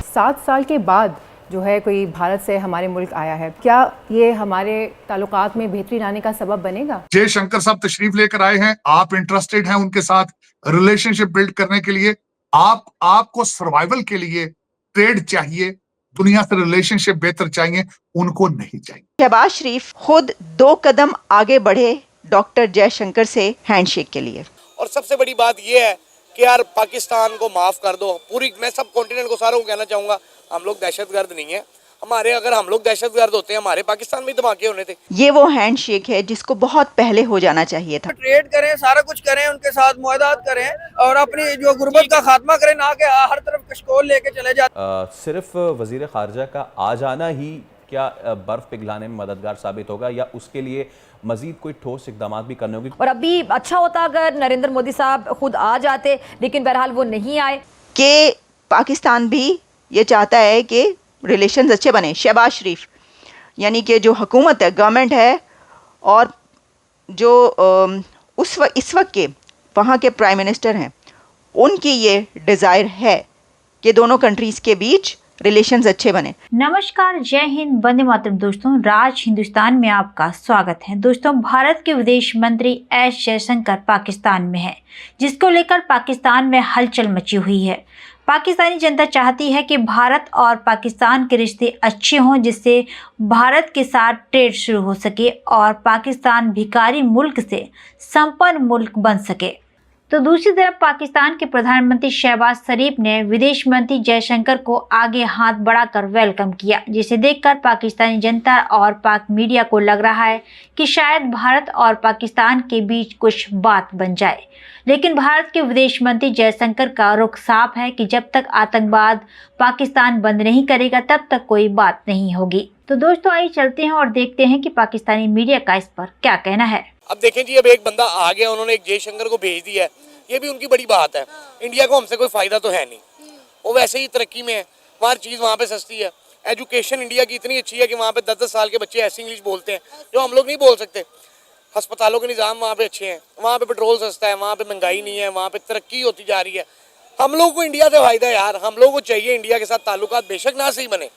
7 साल के बाद जो है कोई भारत से हमारे मुल्क आया है, क्या ये हमारे ताल्लुकात में बेहतरी लाने का सबब बनेगा? जयशंकर साहब तशरीफ लेकर आए हैं, आप इंटरेस्टेड हैं उनके साथ रिलेशनशिप बिल्ड करने के लिए? आपको सर्वाइवल के लिए ट्रेड चाहिए, दुनिया से रिलेशनशिप बेहतर चाहिए, उनको नहीं चाहिए। शहबाज शरीफ खुद 2 कदम आगे बढ़े डॉक्टर जयशंकर से हैंडशेक के लिए। और सबसे बड़ी बात यह है कि यार पाकिस्तान को माफ़ कर दो। पूरी मैं सब कॉन्टिनेंट को सारों को कहना चाहूँगा, हम लोग दहशतगर्द नहीं है। अगर हम लोग दहशतगर्द होते हैं, हमारे पाकिस्तान में धमाके होने थे। ये वो हैंडशेक है जिसको बहुत पहले हो जाना चाहिए था। ट्रेड करें, सारा कुछ करें, उनके साथ मुआहदात करें और अपनी जो गुर्बत का खात्मा करें, ना कि हर तरफ कशकोल लेके चले जाते। सिर्फ वजीर खारजा का आ जाना ही क्या बर्फ पिघलाने में मददगार साबित होगा या उसके लिए मजीद कोई ठोस इकदाम भी करने होंगे? और अभी अच्छा होता अगर नरेंद्र मोदी साहब खुद आ जाते, लेकिन बहरहाल वो नहीं आए। कि पाकिस्तान भी ये चाहता है कि रिलेशंस अच्छे बने। शहबाज शरीफ यानी कि जो हुकूमत है, गवर्नमेंट है, और जो इस वक्त के वहाँ के प्राइम मिनिस्टर हैं, उनकी ये डिज़ायर है कि दोनों कंट्रीज़ के बीच रिलेशंस अच्छे बने। नमस्कार, जय हिंद, वंदे मातरम। दोस्तों, राज हिंदुस्तान में आपका स्वागत है। दोस्तों, भारत के विदेश मंत्री एस जयशंकर पाकिस्तान में हैं, जिसको लेकर पाकिस्तान में हलचल मची हुई है। पाकिस्तानी जनता चाहती है कि भारत और पाकिस्तान के रिश्ते अच्छे हों, जिससे भारत के साथ ट्रेड शुरू हो सके और पाकिस्तान भिखारी मुल्क से संपन्न मुल्क बन सके। तो दूसरी तरफ पाकिस्तान के प्रधानमंत्री शहबाज शरीफ ने विदेश मंत्री जयशंकर को आगे हाथ बढ़ाकर वेलकम किया, जिसे देखकर पाकिस्तानी जनता और पाक मीडिया को लग रहा है कि शायद भारत और पाकिस्तान के बीच कुछ बात बन जाए। लेकिन भारत के विदेश मंत्री जयशंकर का रुख साफ है कि जब तक आतंकवाद पाकिस्तान बंद नहीं करेगा, तब तक कोई बात नहीं होगी। तो दोस्तों, आइए चलते हैं और देखते हैं कि पाकिस्तानी मीडिया का इस पर क्या कहना है। अब देखें जी, अब एक बंदा आ गया, उन्होंने एक जयशंकर को भेज दिया है, ये भी उनकी बड़ी बात है। इंडिया को हमसे कोई फायदा तो है नहीं, वो वैसे ही तरक्की में है, हर चीज़ वहाँ पे सस्ती है। एजुकेशन इंडिया की इतनी अच्छी है कि वहाँ पे 10-10 साल के बच्चे ऐसी इंग्लिश बोलते हैं जो हम लोग नहीं बोल सकते। अस्पतालों के निज़ाम वहाँ पे अच्छे हैं, वहाँ पे पेट्रोल सस्ता है, वहाँ पे महंगाई नहीं है, वहाँ पे तरक्की होती जा रही है। हम लोग को इंडिया से फायदा है यार, हम लोग को चाहिए इंडिया के साथ ताल्लुकात बेशक ना सही बने,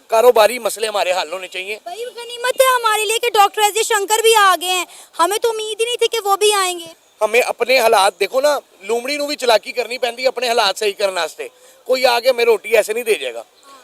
कारोबारी मसले हमारे हल होने चाहिए। भाई गनीमत है हमारे लिए कि डॉक्टर एस जयशंकर भी आ गए हैं, हमें तो उम्मीद ही नहीं थी कि वो भी आएंगे। हमें अपने हालात देखो ना, लूमड़ी नू भी चलाकी करनी पैंदी अपने हालात सही करने वास्ते। कोई आगे हमें रोटी ऐसे नहीं दे जाएगा,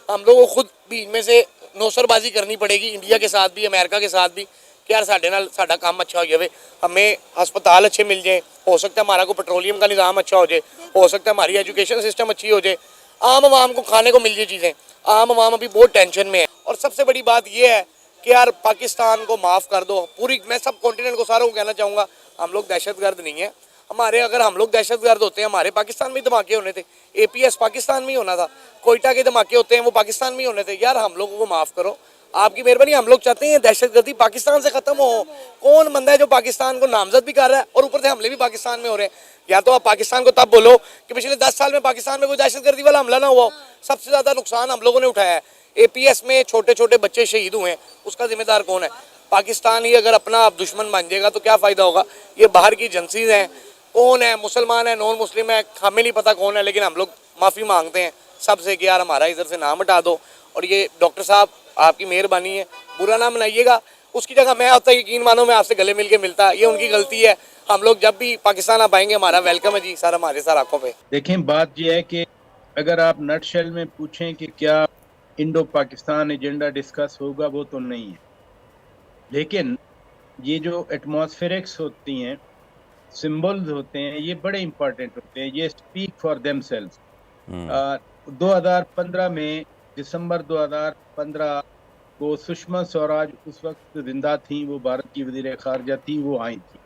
हम लोग को खुद बीच में से नौसरबाजी करनी पड़ेगी, इंडिया के साथ भी, अमेरिका के साथ भी, कि यार साढ़े नाल साडा काम अच्छा हो जाए, हमें अस्पताल अच्छे मिल जाए, हो सकता है हमारा को पेट्रोलियम का निज़ाम अच्छा हो जाए, हो सकता है हमारी एजुकेशन सिस्टम अच्छी हो जाए, आम आवाम को खाने को मिल जाए चीज़ें। आम आवाम अभी बहुत टेंशन में है। और सबसे बड़ी बात यह है कि यार पाकिस्तान को माफ़ कर दो। पूरी मैं सब कॉन्टिनेंट को सारों को कहना चाहूँगा, हम लोग दहशतगर्द नहीं है। अगर हम लोग दहशतगर्द होते हैं, हमारे पाकिस्तान में धमाके होने थे। APS पाकिस्तान में ही होना था, कोयटा के धमाके होते हैं वो पाकिस्तान में ही होने थे। यार हम लोगों को माफ़ करो, आपकी मेहरबानी। हम लोग चाहते हैं दहशतगर्दी पाकिस्तान से ख़त्म हो। कौन बंदा है जो पाकिस्तान को नामजद भी कर रहा है और ऊपर से हमले भी पाकिस्तान में हो रहे हैं? या तो आप पाकिस्तान को तब बोलो कि पिछले 10 साल में पाकिस्तान में कोई दहशतगर्दी वाला हमला ना हुआ। सबसे ज़्यादा नुकसान हम लोगों ने उठाया है। APS में छोटे छोटे बच्चे शहीद हुए हैं, उसका जिम्मेदार कौन है? पाकिस्तान ही अगर अपना दुश्मन बन जाएगा तो क्या फ़ायदा होगा? ये बाहर की एजेंसीज हैं, कौन है, मुसलमान है, नॉन मुस्लिम है, हमें नहीं पता कौन है, लेकिन हम लोग माफ़ी मांगते हैं सबसे कि यार हमारा इधर से नाम हटा दो। और ये डॉक्टर साहब आपकी मेहरबानी है, बुरा ना मनाइएगा। उसकी जगह मैं होता, यकीन मानो मैं आपसे गले मिल के मिलता, ये उनकी गलती है। हम लोग जब भी पाकिस्तान आप आएंगे हमारा वेलकम है जी, सर हमारे साथ आंखों पे। देखें, बात यह है कि अगर आप नटशेल में पूछें कि क्या इंडो पाकिस्तान एजेंडा डिस्कस होगा, वो तो नहीं है। लेकिन ये जो एटमॉस्फेरिक्स होती हैं, सिंबल्स होते हैं, ये बड़े इंपॉर्टेंट होते हैं, ये स्पीक फॉर देमसेल्व्स। 2015 में, दिसंबर 2015 को सुषमा स्वराज उस वक्त जिंदा थी, वो भारत की वज़ीर ख़ारजा थी, वो आई थी।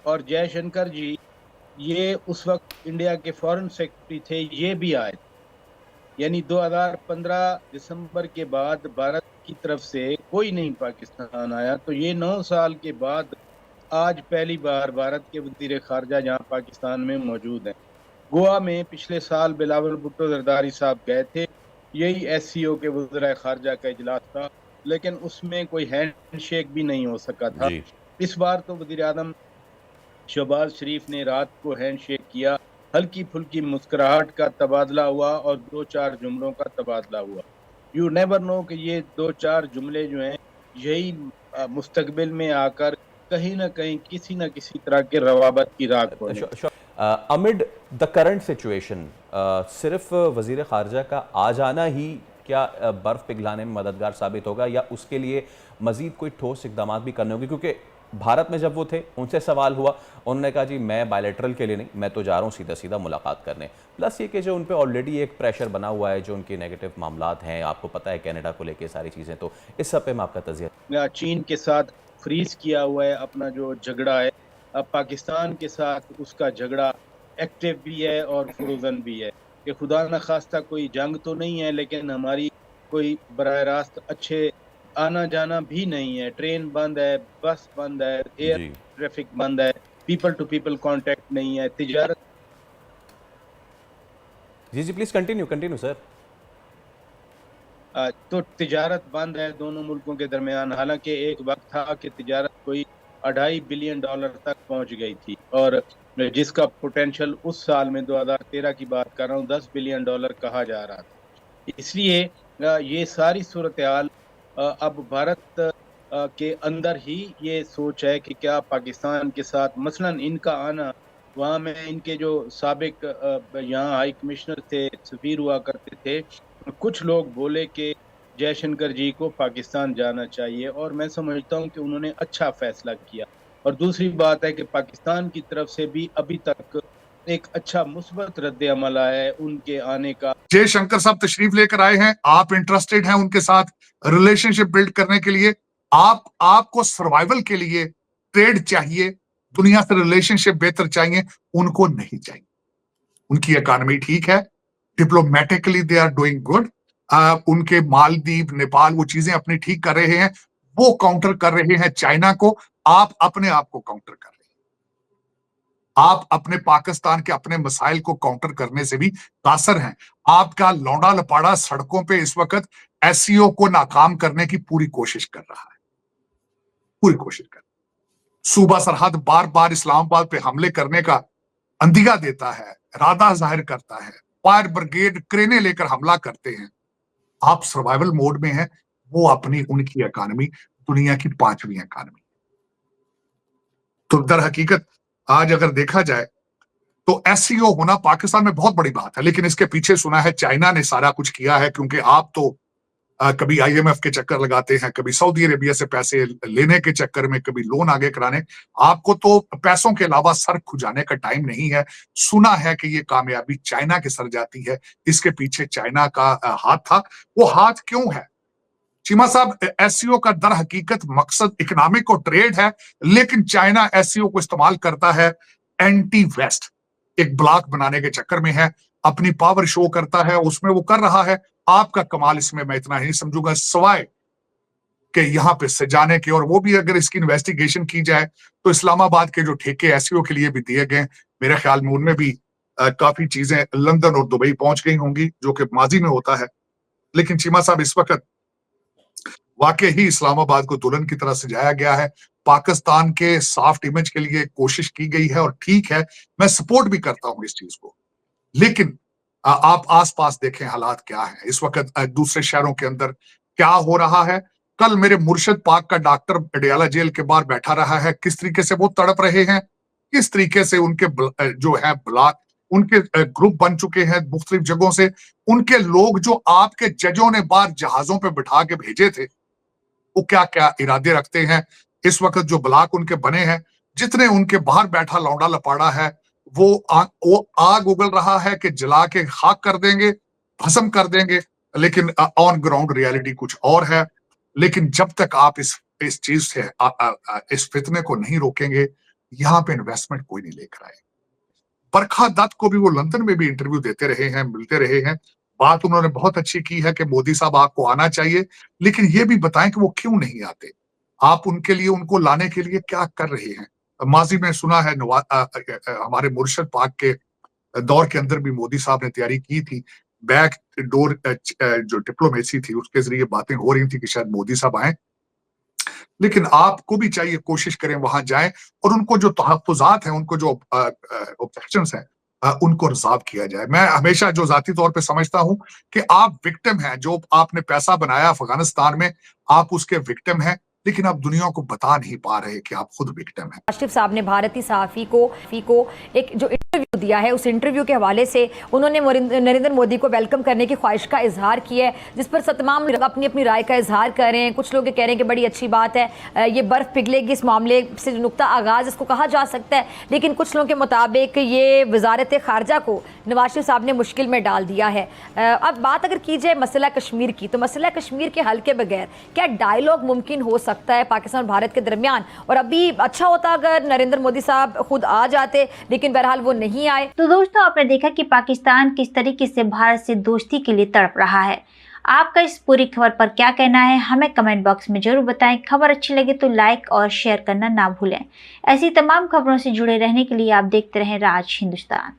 और जयशंकर जी ये उस वक्त इंडिया के फॉरेन सेक्रेटरी थे, ये भी आए थे। यानी 2015 दिसंबर के बाद भारत की तरफ से कोई नहीं पाकिस्तान आया। तो ये 9 साल के बाद आज पहली बार भारत के वज़ीर ख़ारजा यहाँ पाकिस्तान में मौजूद हैं। गोवा में पिछले साल बिलावल भुट्टो जरदारी साहब गए थे, यही SCO के वज़ीर ख़ारजा का इजलास था, लेकिन उसमें कोई हैंड शेक भी नहीं हो सका था। इस बार तो वज़ीर आज़म शहबाज शरीफ ने रात को हैंड शेक किया, हल्की फुल्की मुस्कुराहट का तबादला हुआ और 2-4 जुमलों का तबादला हुआ। यू नेवर नो कि ये 2-4 जुमले जो हैं यही मुस्तकबिल में आकर कहीं ना कहीं किसी न किसी तरह के रवाबत की राख बने। अमिड द करंट सिचुएशन सिर्फ वजीर खारजा का आ जाना ही क्या बर्फ पिघलाने में मददगार साबित होगा या उसके लिए मजीद कोई ठोस इकदाम भी करने होंगे? क्योंकि भारत में जब वो थे उनसे सवाल हुआ, उन्होंने कहा जी मैं बायलैटरल के लिए नहीं, मैं तो जा रहा हूँ सीधा सीधा मुलाकात करने। प्लस ये कि जो उन पे ऑलरेडी एक प्रेशर बना हुआ है, जो उनके नेगेटिव मामलात हैं, आपको पता है कनाडा को लेके सारी चीज़ें, तो इस सब पे में आपका तज़िया। चीन के साथ फ्रीज किया हुआ है अपना जो झगड़ा है, अब पाकिस्तान के साथ उसका झगड़ा एक्टिव भी है और फ्रोजन भी है कि खुदा न खास्ता कोई जंग तो नहीं है, लेकिन हमारी कोई बराह रास्त अच्छे आना जाना भी नहीं है। ट्रेन बंद है, बस बंद है, एयर ट्रैफिक बंद है, पीपल टू पीपल कांटेक्ट नहीं है, तिजारत। जी प्लीज कंटिन्यू सर। तो तिजारत बंद है दोनों मुल्कों के दरमियान। हालांकि एक वक्त था कि तिजारत कोई $2.5 बिलियन तक पहुंच गई थी और जिसका पोटेंशियल उस साल में 2013 की बात कर रहा हूँ $10 बिलियन कहा जा रहा था। इसलिए ये सारी सूरत हाल अब भारत के अंदर ही ये सोच है कि क्या पाकिस्तान के साथ मसलन इनका आना, वहाँ में इनके जो साबिक यहाँ हाई कमिश्नर थे, सफीर हुआ करते थे, कुछ लोग बोले कि जयशंकर जी को पाकिस्तान जाना चाहिए और मैं समझता हूँ कि उन्होंने अच्छा फैसला किया। और दूसरी बात है कि पाकिस्तान की तरफ से भी अभी तक एक अच्छा मुस्बत रद्द अमल आया है उनके आने का। जयशंकर साहब तशरीफ लेकर आए हैं, आप इंटरेस्टेड हैं उनके साथ रिलेशनशिप बिल्ड करने के लिए? आपको सर्वाइवल के लिए ट्रेड चाहिए, दुनिया से रिलेशनशिप बेहतर चाहिए, उनको नहीं चाहिए। उनकी इकोनॉमी ठीक है, diplomatically they are doing good, उनके मालदीव, नेपाल वो चीजें अपनी ठीक कर रहे हैं, वो काउंटर कर रहे हैं चाइना को। आप अपने आप को काउंटर कर रहे हैं, आप अपने पाकिस्तान के अपने मसाइल को काउंटर करने से भी कासर हैं। आपका लौंडा लपाड़ा सड़कों पे इस वक्त एससीओ को नाकाम करने की पूरी कोशिश कर रहा है, पूरी कोशिश कर। सूबा सरहद बार बार इस्लामाबाद पे हमले करने का अंदिया देता है, इरादा जाहिर करता है, फायर ब्रिगेड क्रेने लेकर हमला करते हैं। आप सर्वाइवल मोड में हैं, वो अपनी उनकी इकोनॉमी दुनिया की 5वीं इकोनॉमी। तो दर हकीकत आज अगर देखा जाए तो एससीओ होना पाकिस्तान में बहुत बड़ी बात है, लेकिन इसके पीछे सुना है चाइना ने सारा कुछ किया है, क्योंकि आप तो कभी आईएमएफ के चक्कर लगाते हैं, कभी सऊदी अरेबिया से पैसे लेने के चक्कर में, कभी लोन आगे कराने। आपको तो पैसों के अलावा सर खुजाने का टाइम नहीं है। सुना है कि ये कामयाबी चाइना के सर जाती है, इसके पीछे चाइना का हाथ था। वो हाथ क्यों है चीमा साहब? एससीओ का दर हकीकत मकसद इकोनॉमिक और ट्रेड है, लेकिन चाइना एससीओ को इस्तेमाल करता है एंटी वेस्ट, एक ब्लॉक बनाने के चक्कर में है, अपनी पावर शो करता है, उसमें वो कर रहा है। आपका कमाल इसमें मैं इतना ही समझूंगा सिवाय कि यहां पे सजाने के, और वो भी अगर इसकी इन्वेस्टिगेशन की जाए तो इस्लामाबाद के जो ठेके एससीओ के लिए भी दिए गए, मेरे ख्याल में उनमें भी काफी चीजें लंदन और दुबई पहुंच गई होंगी, जो कि माजी में होता है। लेकिन चीमा साहब इस वक्त वाकई ही इस्लामाबाद को दुल्हन की तरह सजाया गया है, पाकिस्तान के सॉफ्ट इमेज के लिए कोशिश की गई है, और ठीक है, मैं सपोर्ट भी करता हूं इस चीज को। लेकिन आप आसपास देखें हालात क्या है इस वक्त, दूसरे शहरों के अंदर क्या हो रहा है। कल मेरे मुर्शिद पाक का डॉक्टर अडियाला जेल के बाहर बैठा रहा है, किस तरीके से वो तड़प रहे हैं, किस तरीके से उनके जो है ब्लॉक, उनके ग्रुप बन चुके हैं मुख्तलिफ जगहों से। उनके लोग जो आपके जजों ने बाहर जहाजों पे बिठा के भेजे थे, वो क्या क्या इरादे रखते हैं इस वक्त, जो ब्लॉक उनके बने हैं, जितने उनके बाहर बैठा लौंडा लपाड़ा है, वो आग उगल रहा है कि जला के खाक कर देंगे, भस्म कर देंगे। लेकिन ऑन ग्राउंड रियलिटी कुछ और है। लेकिन जब तक आप इस चीज से इस फितने को नहीं रोकेंगे, यहाँ पे इन्वेस्टमेंट कोई नहीं लेकर आए। बरखा दत्त को भी वो लंदन में भी इंटरव्यू देते रहे हैं, मिलते रहे हैं, बात उन्होंने बहुत अच्छी की है कि मोदी साहब आपको आना चाहिए, लेकिन ये भी बताएं कि वो क्यों नहीं आते, आप उनके लिए, उनको लाने के लिए क्या कर रहे हैं। माजी में सुना है हमारे मुर्शिद पाक के दौर के अंदर भी मोदी साहब ने तैयारी की थी, बैक डोर जो डिप्लोमेसी थी उसके जरिए बातें हो रही थी कि शायद मोदी साहब आए। लेकिन आपको भी चाहिए कोशिश करें वहां जाएं, और उनको जो तहफ्फुज़ात हैं, उनको जो ऑब्जेक्शंस हैं, उनको रिजॉल्व किया जाए। मैं हमेशा जो जाती तौर पे समझता हूं कि आप विक्टिम हैं, जो आपने पैसा बनाया अफगानिस्तान में, आप उसके विक्टिम हैं, लेकिन आप दुनिया को बता नहीं पा रहे कि आप खुद विक्टिम हैं। आशिफ साहब ने भारतीय सहाफ़ी को एक जो इंटरव्यू दिया है, उस इंटरव्यू के हवाले से उन्होंने नरेंद्र मोदी को वेलकम करने की ख्वाहिश का इजहार किया है, जिस पर तमाम लोग अपनी अपनी राय का इजहार कर रहे हैं। कुछ लोग कह रहे हैं कि बड़ी अच्छी बात है, ये बर्फ़ पिघलेगी, इस मामले से जो नुक्ता आगाज़ इसको कहा जा सकता है, लेकिन कुछ लोगों के मुताबिक ये वजारत खारजा को नवाज शरीफ साहब ने मुश्किल में डाल दिया है। अब बात अगर की जाए मसला कश्मीर की, तो मसला कश्मीर के हल के बगैर क्या डायलॉग मुमकिन हो सकता है पाकिस्तान और भारत के दरमियान? और अभी अच्छा होता अगर नरेंद्र मोदी साहब खुद आ जाते, लेकिन बहरहाल वो नहीं आए। तो दोस्तों, आपने देखा कि पाकिस्तान किस तरीके से भारत से दोस्ती के लिए तड़प रहा है। आपका इस पूरी खबर पर क्या कहना है, हमें कमेंट बॉक्स में जरूर बताएं। खबर अच्छी लगे तो लाइक और शेयर करना ना भूलें। ऐसी तमाम खबरों से जुड़े रहने के लिए आप देखते रहें राज हिंदुस्तान।